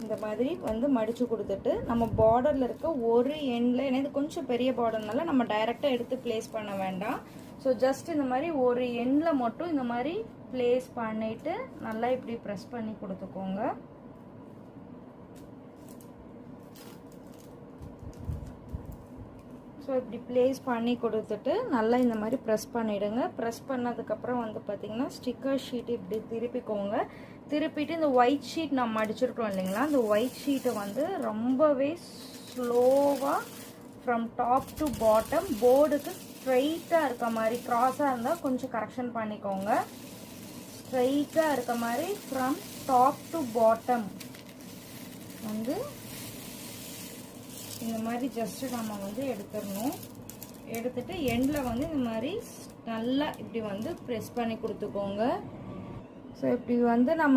இந்த மாதிரி வந்து மடிச்சு கொடுத்துட்டு நம்ம பார்டரில் இருக்க ஒரு எண்டில், ஏன்னா இது கொஞ்சம் பெரிய பார்டர்னால நம்ம டைரெக்டாக எடுத்து பிளேஸ் பண்ண வேண்டாம். ஸோ ஜஸ்ட் இந்த மாதிரி ஒரு எண்டில் மட்டும் இந்த மாதிரி பிளேஸ் பண்ணிட்டு நல்லா இப்படி ப்ரெஸ் பண்ணி கொடுத்துக்கோங்க. ஸோ இப்படி பிளேஸ் பண்ணி கொடுத்துட்டு நல்லா இந்த மாதிரி ப்ரெஸ் பண்ணிவிடுங்க. ப்ரெஸ் பண்ணதுக்கப்புறம் வந்து பார்த்திங்கன்னா ஸ்டிக்கர் ஷீட் இப்படி திருப்பிக்கோங்க. திருப்பிட்டு இந்த ஒயிட் ஷீட் நம்ம அடிச்சிருக்கோம் இல்லைங்களா, அந்த ஒயிட் ஷீட்டை வந்து ரொம்பவே ஸ்லோவாக ஃப்ரம் டாப் டு பாட்டம் போர்டுக்கு ஸ்ட்ரைட்டாக இருக்க மாதிரி, க்ராஸாக இருந்தால் கொஞ்சம் கரெக்ஷன் பண்ணிக்கோங்க. ஸ்ட்ரைட்டாக இருக்க மாதிரி ஃப்ரம் டாப் டு பாட்டம் வந்து இந்த மாதிரி ஜஸ்ட்டு நம்ம வந்து எடுத்துடணும். எடுத்துட்டு எண்டில் வந்து இந்த மாதிரி நல்லா இப்படி வந்து ப்ரெஸ் பண்ணி கொடுத்துக்கோங்க. ஸோ இப்படி வந்து நம்ம